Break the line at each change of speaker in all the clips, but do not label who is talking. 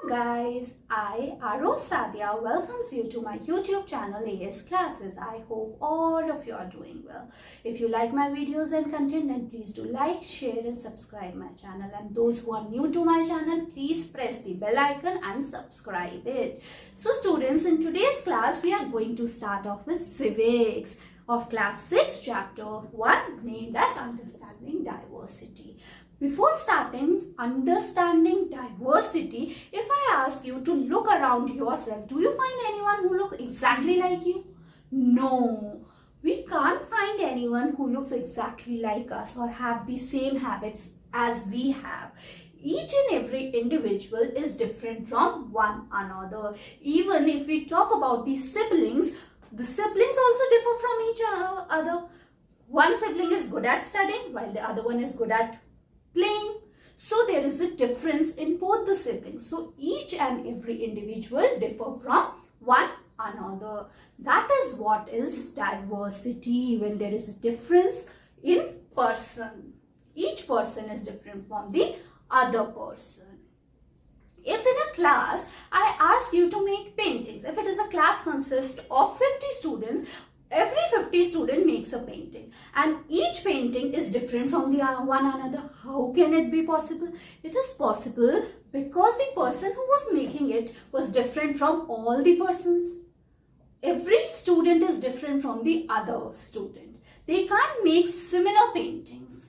Guys, I, Aros Sadia, welcomes you to my YouTube channel AS Classes. I hope all of you are doing well. If you like my videos and content, then please do like, share and subscribe my channel. And those who are new to my channel, please press the bell icon and subscribe it. So students, in today's class, we are going to start off with Civics of Class 6, Chapter 1, named as Understanding Diversity. Before starting understanding diversity, if I ask you to look around yourself, do you find anyone who looks exactly like you? No, we can't find anyone who looks exactly like us or have the same habits as we have. Each and every individual is different from one another. Even if we talk about the siblings also differ from each other. One sibling is good at studying while the other one is good at playing. So there is a difference in both the siblings. So each and every individual differ from one another. That is what is diversity, when there is a difference in person. Each person is different from the other person. If in a class I ask you to make paintings, if it is a class consists of 50 students, every 50 student makes a painting and each painting is different from the one another. How can it be possible? It is possible because the person who was making it was different from all the persons. Every student is different from the other student. They can't make similar paintings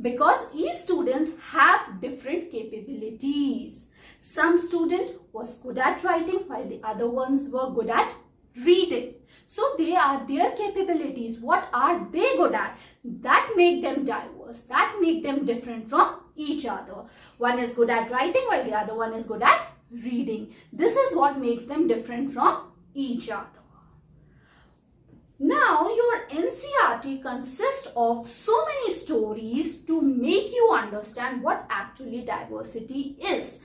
because each student have different capabilities. Some student was good at writing while the other ones were good at reading. So they are their capabilities. What are they good at? That make them diverse. That make them different from each other. One is good at writing while the other one is good at reading. This is what makes them different from each other. Now your NCERT consists of so many stories to make you understand what actually diversity is.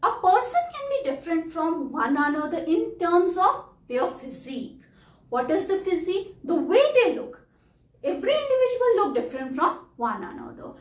A person can be different from one another in terms of their physique. What is the physique? The way they look. Every individual look different from one another.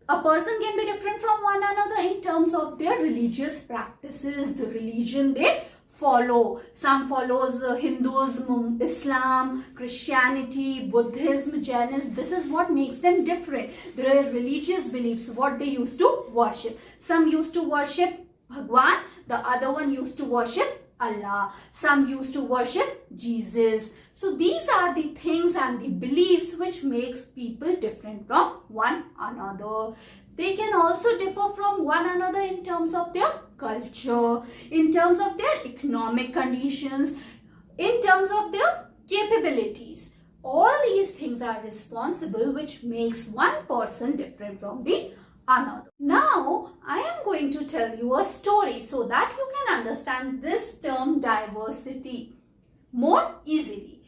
A person can be different from one another in terms of their religious practices, the religion they follow. Some follows Hinduism, Islam, Christianity, Buddhism, Jainism. This is what makes them different. Their religious beliefs, what they used to worship. Some used to worship Bhagwan, the other one used to worship Allah. Some used to worship Jesus. So these are the things and the beliefs which makes people different from one another. They can also differ from one another in terms of their culture, in terms of their economic conditions, in terms of their capabilities. All these things are responsible which makes one person different from the another. Now I am going to tell you a story so that you can understand this term diversity more easily.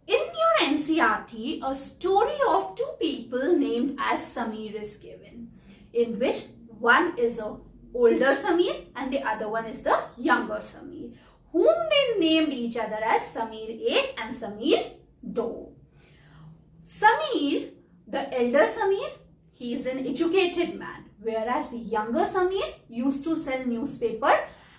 In your NCERT, a story of two people named as Samir is given, in which one is a older Samir and the other one is the younger Samir, whom they named each other as Samir A and Samir 2. Samir, the elder Samir, he is an educated man, whereas the younger Samir used to sell newspaper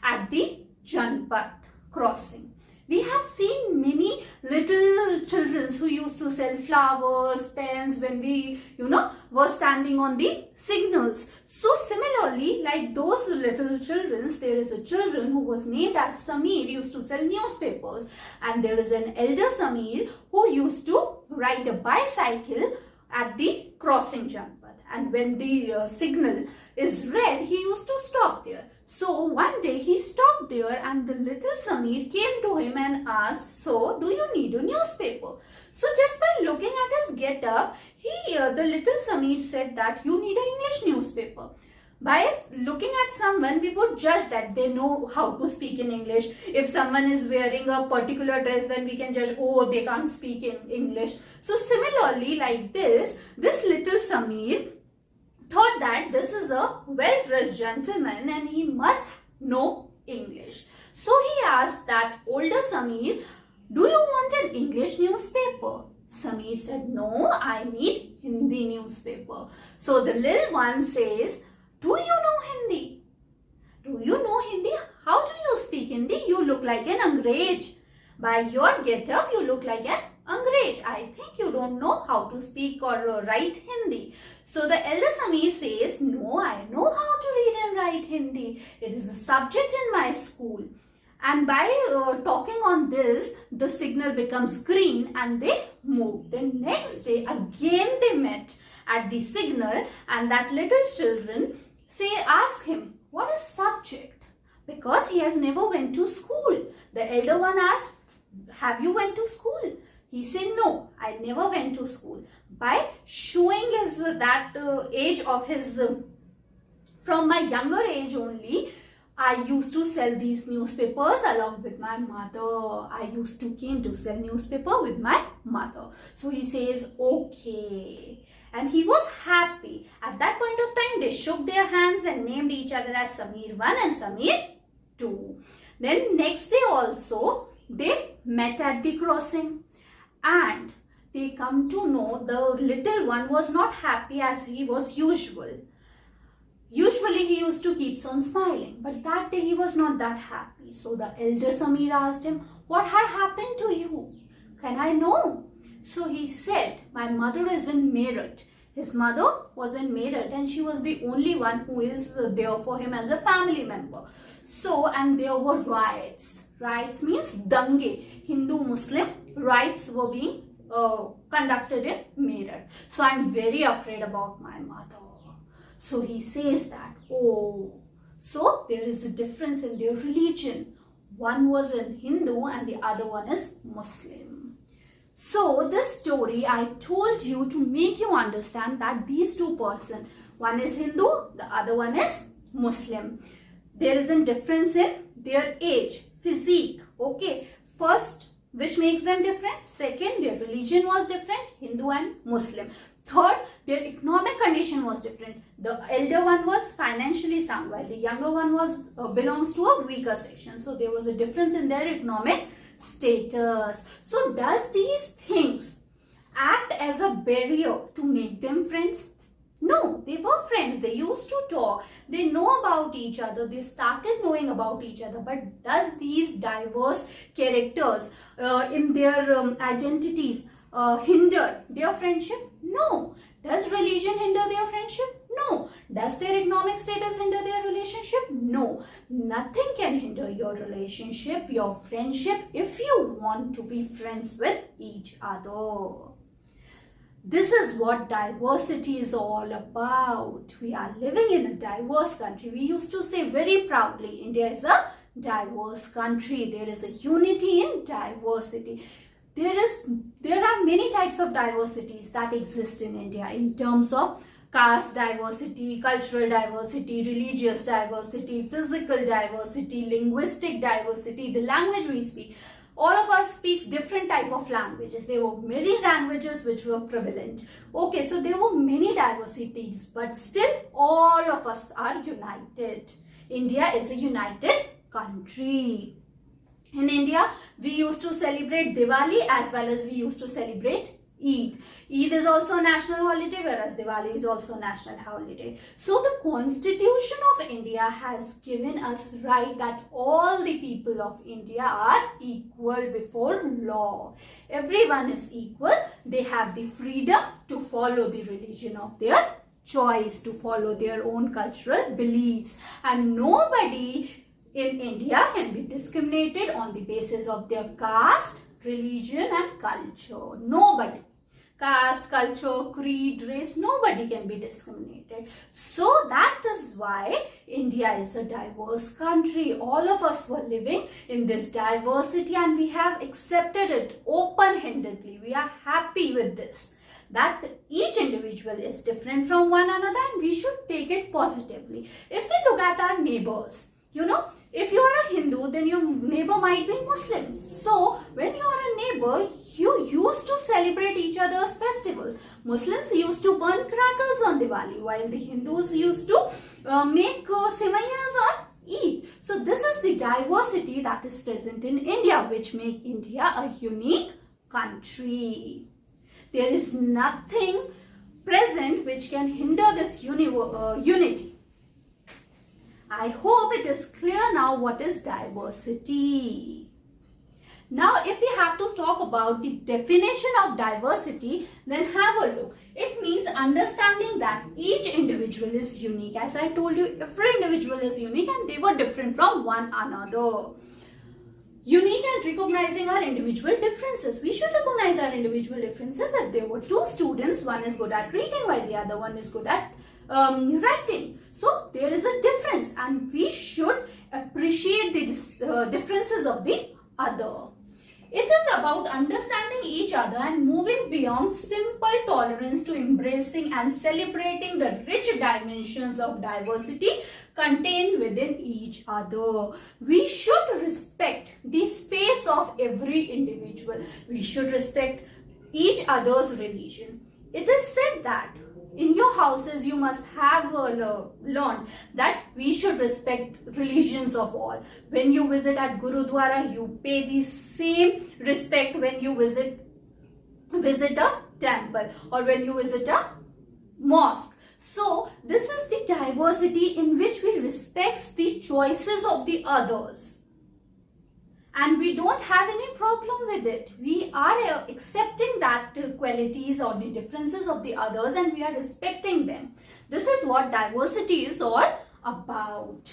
at the Janpat crossing. We have seen many little children who used to sell flowers, pens when we, were standing on the signals. So similarly, like those little children, there is a children who was named as Samir used to sell newspapers, and there is an elder Samir who used to ride a bicycle at the crossing Janpat. And when the signal is red, he used to stop there. So one day he stopped there and the little Samir came to him and asked, "So, do you need a newspaper?" So just by looking at his get-up, the little Samir said that you need an English newspaper. By looking at someone, we would judge that they know how to speak in English. If someone is wearing a particular dress, then we can judge, oh, they can't speak in English. So similarly, like this little Samir thought that this is a well-dressed gentleman and he must know English. So he asked that older Samir, "Do you want an English newspaper?" Samir said, "No, I need Hindi newspaper." So the little one says, "Do you know Hindi?" Do you know Hindi? How do you speak Hindi? You look like an Angrez. By your get-up, you look like an Angrez. I think you don't know how to speak or write Hindi. So the elder Sameer says, no, I know how to read and write Hindi. It is a subject in my school. And by talking on this, the signal becomes green and they move. The next day, again they met at the signal, and that little children ask him, what is subject? Because he has never went to school. The elder one asked, have you went to school? He said, no, I never went to school. By showing his age of his, from my younger age only, I used to sell these newspapers along with my mother. I used to came to sell newspaper with my mother. So he says, okay. And he was happy. At that point of time, they shook their hands and named each other as Sameer 1 and Sameer 2. Then next day also, they met at the crossing. And they come to know the little one was not happy as he was usual. Usually he used to keep on smiling, but that day he was not that happy. So the elder Sameer asked him, what had happened to you? Can I know? So he said, my mother is in Meerut. His mother was in Meerut and she was the only one who is there for him as a family member. So, and there were riots. Riots means dange. Hindu-Muslim riots were being conducted in Meerut. So I'm very afraid about my mother. So he says that, oh, so there is a difference in their religion. One was in Hindu and the other one is Muslim. So this story I told you to make you understand that these two persons, one is Hindu, the other one is Muslim. There is a difference in their age, physique, okay. First, which makes them different. Second, their religion was different, Hindu and Muslim. Third, their economic condition was different. The elder one was financially sound while the younger one was belongs to a weaker section. So there was a difference in their economic status. So does these things act as a barrier to make them friends? No, they were friends. They used to talk. They know about each other. They started knowing about each other. But does these diverse characters in their identities hinder their friendship? No. Does religion hinder their friendship? No. Does their economic status hinder their relationship? No. Nothing can hinder your relationship, your friendship, if you want to be friends with each other. This is what diversity is all about. We are living in a diverse country. We used to say very proudly, India is a diverse country. There is a unity in diversity. There are many types of diversities that exist in India in terms of caste diversity, cultural diversity, religious diversity, physical diversity, linguistic diversity, the language we speak. All of us speak different type of languages. There were many languages which were prevalent. Okay, so there were many diversities, but still all of us are united. India is a united country. In India, we used to celebrate Diwali as well as we used to celebrate Eid. Eid is also a national holiday, whereas Diwali is also a national holiday. So the Constitution of India has given us right that all the people of India are equal before law. Everyone is equal. They have the freedom to follow the religion of their choice, to follow their own cultural beliefs. And nobody in India can be discriminated on the basis of their caste, religion and culture. Nobody. Caste, culture, creed, race, nobody can be discriminated. So that is why India is a diverse country. All of us were living in this diversity and we have accepted it open-handedly. We are happy with this. That each individual is different from one another and we should take it positively. If we look at our neighbors, you know, if you are a Hindu, then your neighbor might be Muslim. So, when you are a neighbor, you used to celebrate each other's festivals. Muslims used to burn crackers on Diwali, while the Hindus used to make sevaiyas on Eid. So, this is the diversity that is present in India, which make India a unique country. There is nothing present which can hinder this unity. I hope it is clear now what is diversity. Now, if we have to talk about the definition of diversity, then have a look. It means understanding that each individual is unique. As I told you, every individual is unique and they were different from one another. Unique and recognizing our individual differences. We should recognize our individual differences. If there were two students, one is good at reading while the other one is good at writing. So there is a difference and we should appreciate the differences of the other. It is about understanding each other and moving beyond simple tolerance to embracing and celebrating the rich dimensions of diversity contained within each other. We should respect the space of every individual. We should respect each other's religion. It is said that in your houses you must have learned that we should respect religions of all. When you visit at Gurudwara, you pay the same respect when you visit a temple or when you visit a mosque. So this is the diversity in which we respect the choices of the others. And we don't have any problem with it. We are accepting that qualities or the differences of the others and we are respecting them. This is what diversity is all about.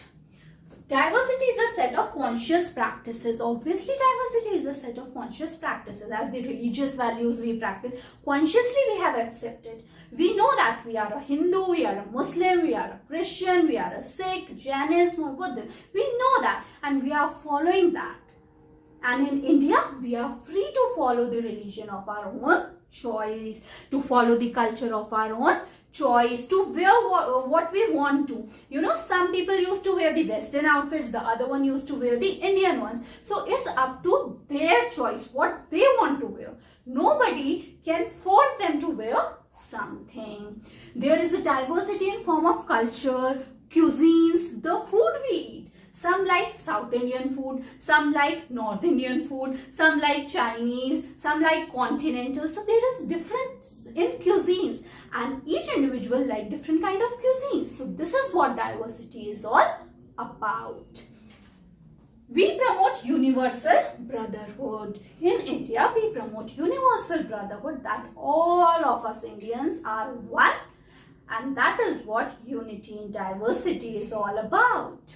Diversity is a set of conscious practices. Obviously, diversity is a set of conscious practices. As the religious values we practice, consciously we have accepted. We know that we are a Hindu, we are a Muslim, we are a Christian, we are a Sikh, Jainism or Buddhist. We know that and we are following that. And in India, we are free to follow the religion of our own choice, to follow the culture of our own choice, to wear what we want to. You know, some people used to wear the Western outfits, the other one used to wear the Indian ones. So it's up to their choice, what they want to wear. Nobody can force them to wear something. There is a diversity in form of culture, cuisines, the food we eat. Some like South Indian food, some like North Indian food, some like Chinese, some like continental. So there is difference in cuisines and each individual like different kind of cuisines. So this is what diversity is all about. We promote universal brotherhood. In India, we promote universal brotherhood, that all of us Indians are one, and that is what unity in diversity is all about.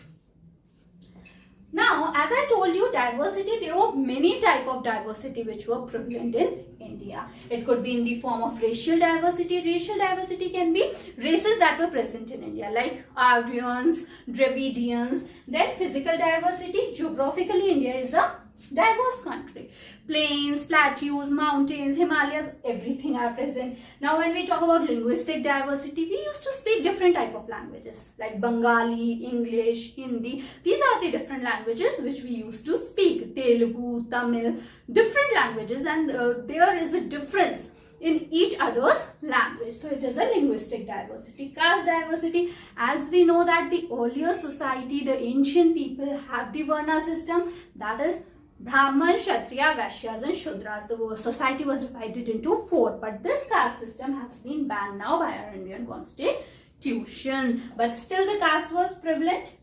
Now, as I told you, diversity, there were many types of diversity which were prevalent in India. It could be in the form of racial diversity. Racial diversity can be races that were present in India, like Aryans, Dravidians. Then physical diversity. Geographically, India is a diverse country. Plains, plateaus, mountains, Himalayas, everything are present. Now when we talk about linguistic diversity, we used to speak different type of languages like Bengali, English, Hindi. These are the different languages which we used to speak. Telugu, Tamil, different languages, and there is a difference in each other's language. So it is a linguistic diversity. Caste diversity, as we know that the earlier society, the ancient people have the Varna system, that is Brahman, Kshatriya, Vaishyas and Shudras. The society was divided into 4, but this caste system has been banned now by our Indian constitution. But still the caste was prevalent.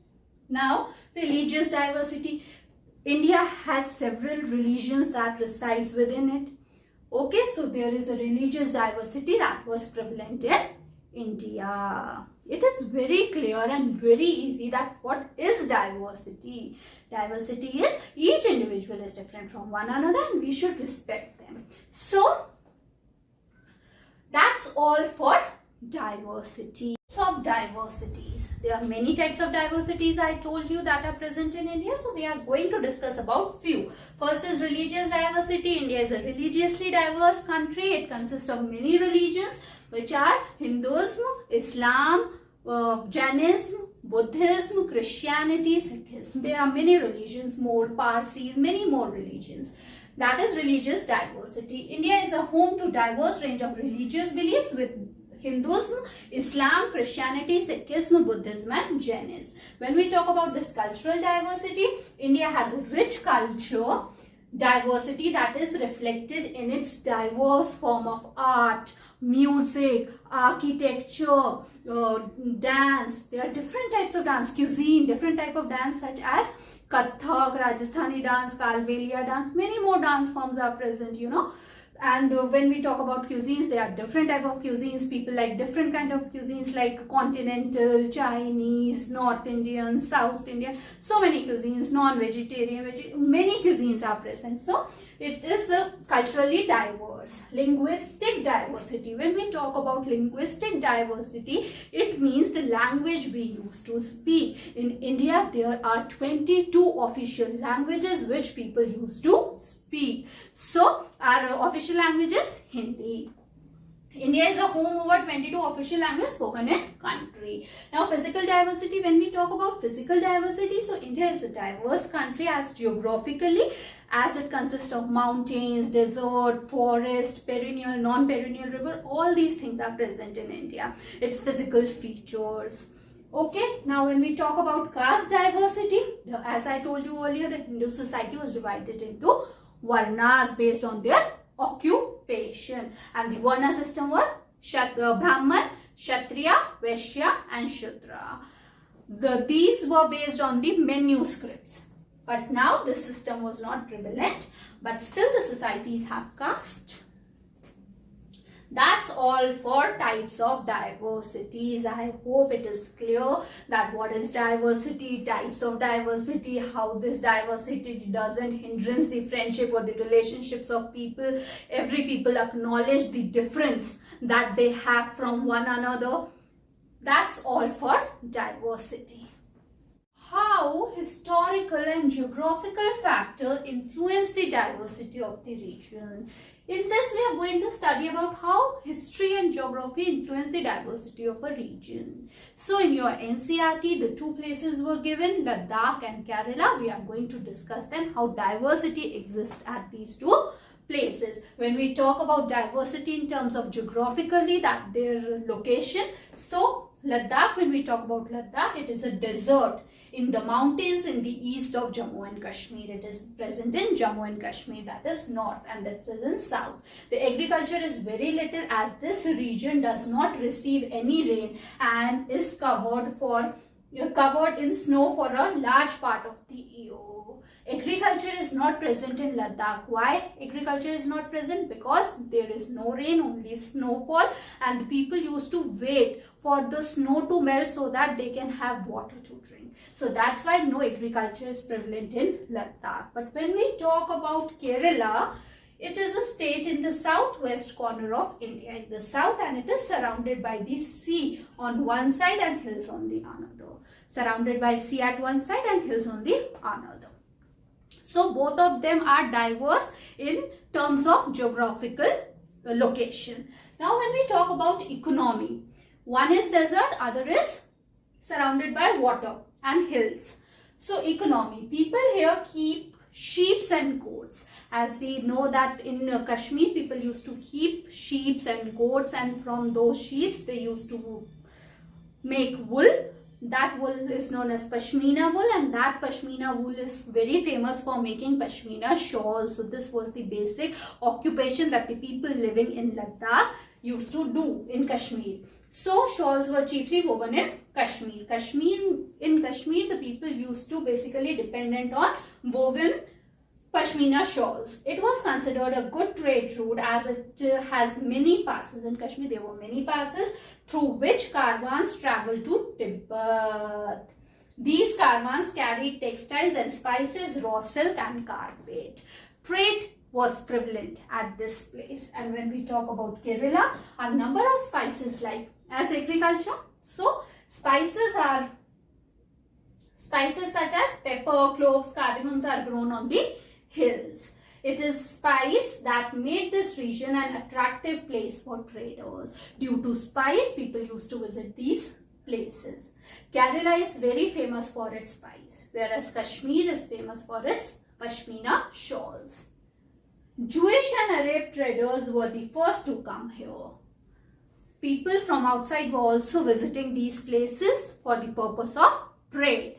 Now, religious diversity. India has several religions that resides within it. Okay, so there is a religious diversity that was prevalent in India. It is very clear and very easy that what is diversity. Diversity is each individual is different from one another and we should respect them. So that's all for diversity. Of diversities. There are many types of diversities I told you that are present in India. So we are going to discuss about few. First is religious diversity. India is a religiously diverse country. It consists of many religions which are Hinduism, Islam, Jainism, Buddhism, Christianity, Sikhism. There are many religions, more Parsis, many more religions. That is religious diversity. India is a home to diverse range of religious beliefs with Hinduism, Islam, Christianity, Sikhism, Buddhism and Jainism. When we talk about this cultural diversity, India has a rich culture diversity that is reflected in its diverse form of art, music, architecture, dance. There are different types of dance, cuisine, different type of dance such as Kathak, Rajasthani dance, Kalbelia dance, many more dance forms are present, you know. And when we talk about cuisines, there are different type of cuisines. People like different kind of cuisines like continental, Chinese, North Indian, South Indian, so many cuisines, non-vegetarian, many cuisines are present. So it is culturally diverse. Linguistic diversity. When we talk about linguistic diversity, it means the language we use to speak. In India, there are 22 official languages which people use to speak. So our official language is Hindi. India is a home over 22 official languages spoken in country. Now physical diversity, when we talk about physical diversity, so India is a diverse country as geographically, as it consists of mountains, desert, forest, perennial, non-perennial river, all these things are present in India. Its physical features. Okay, now when we talk about caste diversity, as I told you earlier, the Hindu society was divided into Varnas based on their occupation, and the Varna system was Brahman, Kshatriya, Vaishya and Shudra. These were based on the manuscripts, but now this system was not prevalent, but still the societies have caste. That's all for types of diversities. I hope it is clear that what is diversity, types of diversity, how this diversity doesn't hindrance the friendship or the relationships of people. Every people acknowledge the difference that they have from one another. That's all for diversity. How historical and geographical factor influence the diversity of the region. In this, we are going to study about how history and geography influence the diversity of a region. So in your NCERT, the two places were given, Ladakh and Kerala. We are going to discuss then how diversity exists at these two places. When we talk about diversity in terms of geographically, that their location. So Ladakh, when we talk about Ladakh, it is a desert in the mountains in the east of Jammu and Kashmir. It is present in Jammu and Kashmir, that is north, and this is in south. The agriculture is very little as this region does not receive any rain and is covered in snow for a large part of the year. Agriculture is not present in Ladakh. Why agriculture is not present? Because there is no rain, only snowfall, and the people used to wait for the snow to melt so that they can have water to drink. So that's why no agriculture is prevalent in Ladakh. But when we talk about Kerala, it is a state in the southwest corner of India, in the south, and it is surrounded by the sea on one side and hills on the another. Surrounded by sea at one side and hills on the another. So both of them are diverse in terms of geographical location. Now when we talk about economy, one is desert, other is surrounded by water and hills. So economy, people here keep sheep and goats. As we know that in Kashmir, people used to keep sheep and goats, and from those sheep they used to make wool. That wool is known as Pashmina wool, and that Pashmina wool is very famous for making Pashmina shawls. So this was the basic occupation that the people living in Ladakh used to do in Kashmir. So shawls were chiefly woven in Kashmir. In Kashmir, the people used to basically dependent on woven Pashmina shawls. It was considered a good trade route as it has many passes. In Kashmir, there were many passes through which caravans traveled to Tibet. These caravans carried textiles and spices, raw silk and carpet. Trade was prevalent at this place. And when we talk about Kerala, a number of spices like as agriculture. So spices such as pepper, cloves, cardamoms are grown on the hills. It is spice that made this region an attractive place for traders. Due to spice, people used to visit these places. Kerala is very famous for its spice, whereas Kashmir is famous for its Pashmina shawls. Jewish and Arab traders were the first to come here. People from outside were also visiting these places for the purpose of trade.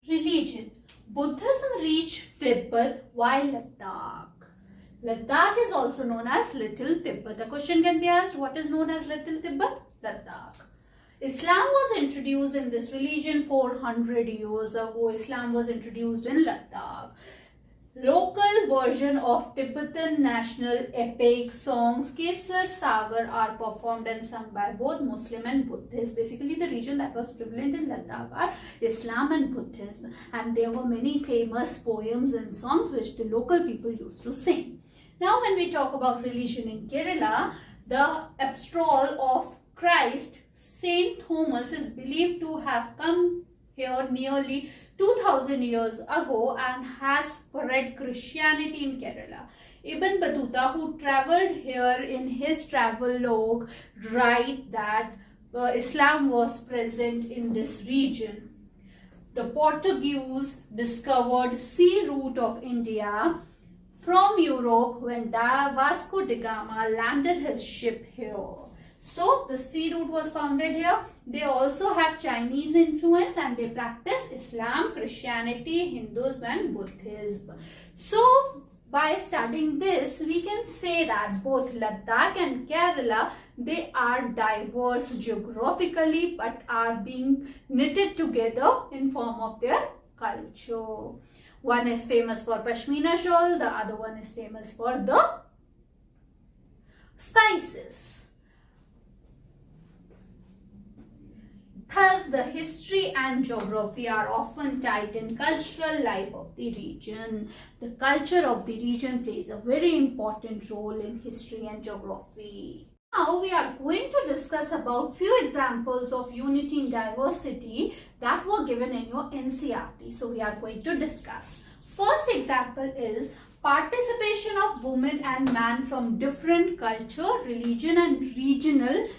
Religion. Buddhism reached Tibet while Ladakh. Ladakh is also known as Little Tibet. A question can be asked, what is known as Little Tibet? Ladakh. Islam was introduced in this region 400 years ago. Islam was introduced in Ladakh. Local version of Tibetan national epic songs Kesar Sagar are performed and sung by both Muslim and Buddhist. Basically, the region that was prevalent in Ladakh are Islam and Buddhism, and there were many famous poems and songs which the local people used to sing. Now, when we talk about religion in Kerala, the apostol of Christ, Saint Thomas, is believed to have come here nearly 2000 years ago and has spread Christianity in Kerala. Ibn Battuta, who travelled here in his travelogue, write that Islam was present in this region. The Portuguese discovered sea route of India from Europe when Vasco da Gama landed his ship here. So the sea route was founded here. They also have Chinese influence and they practice Islam, Christianity, Hinduism and Buddhism. So by studying this, we can say that both Ladakh and Kerala, they are diverse geographically but are being knitted together in form of their culture. One is famous for Pashmina shawl, the other one is famous for the spices. Thus, the history and geography are often tied in cultural life of the region. The culture of the region plays a very important role in history and geography. Now, we are going to discuss about few examples of unity in diversity that were given in your NCERT. So, we are going to discuss. First example is participation of women and man from different culture, religion and regional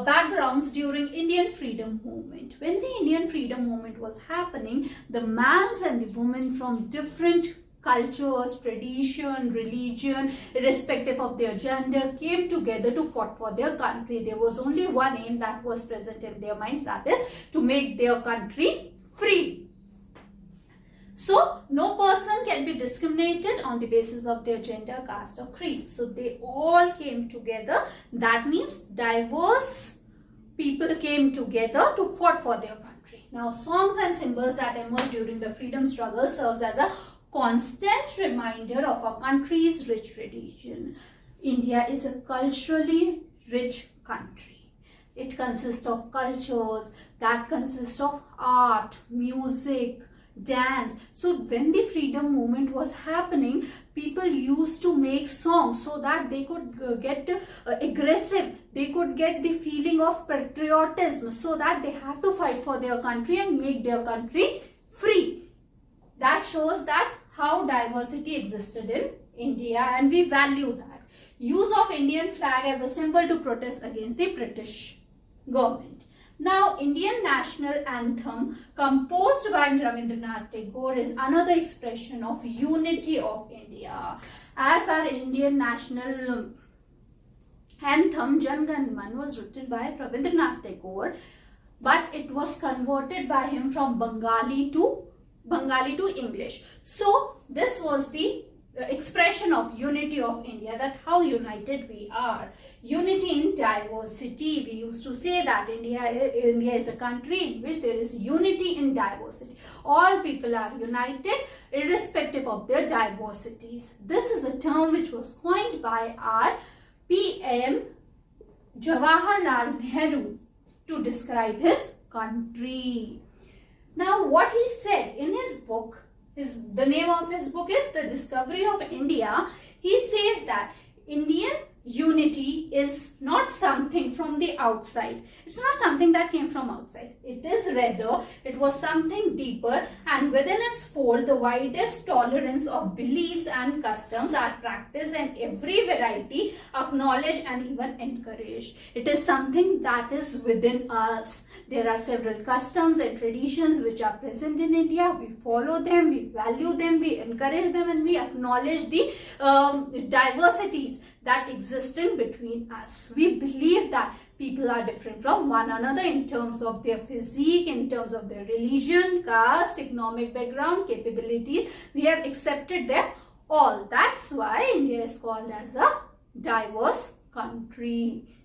backgrounds during Indian freedom movement. When the Indian freedom movement was happening, the mans and the women from different cultures, tradition, religion, irrespective of their gender, came together to fight for their country. There was only one aim that was present in their minds, that is to make their country free. So, no person can be discriminated on the basis of their gender, caste or creed. So, they all came together. That means diverse people came together to fight for their country. Now, songs and symbols that emerged during the freedom struggle serves as a constant reminder of our country's rich tradition. India is a culturally rich country. It consists of cultures that consist of art, music, dance. So when the freedom movement was happening, people used to make songs so that they could get aggressive, they could get the feeling of patriotism, so that they have to fight for their country and make their country free. That shows that how diversity existed in India, and we value that. Use of Indian flag as a symbol to protest against the British government. Now, Indian national anthem composed by Rabindranath Tagore is another expression of unity of India. As our Indian national anthem Jan Gan Man was written by Rabindranath Tagore, but it was converted by him from Bengali to English. So this was the expression of unity of India, that how united we are. Unity in diversity. We used to say that India is a country in which there is unity in diversity. All people are united irrespective of their diversities. This is a term which was coined by our PM Jawaharlal Nehru to describe his country. Now, what he said in his book, the name of his book is The Discovery of India. He says that Indian unity is not something from the outside. It's not something that came from outside. It is rather, it was something deeper, and within its fold, the widest tolerance of beliefs and customs are practiced, and every variety acknowledged and even encouraged. It is something that is within us. There are several customs and traditions which are present in India. We follow them, we value them, we encourage them, and we acknowledge the diversities that exist in between us. We believe that people are different from one another in terms of their physique, in terms of their religion, caste, economic background, capabilities. We have accepted them all. That's why India is called as a diverse country.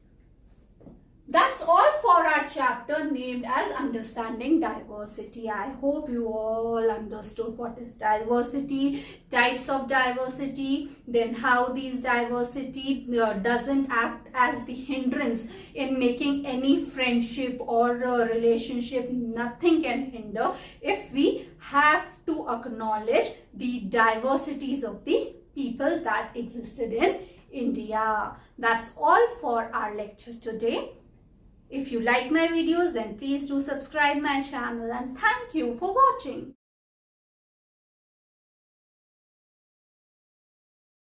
That's all for our chapter named as Understanding Diversity. I hope you all understood what is diversity, types of diversity, then how these diversity doesn't act as the hindrance in making any friendship or relationship. Nothing can hinder if we have to acknowledge the diversities of the people that existed in India. That's all for our lecture today. If you like my videos, then please do subscribe my channel, and thank you for watching.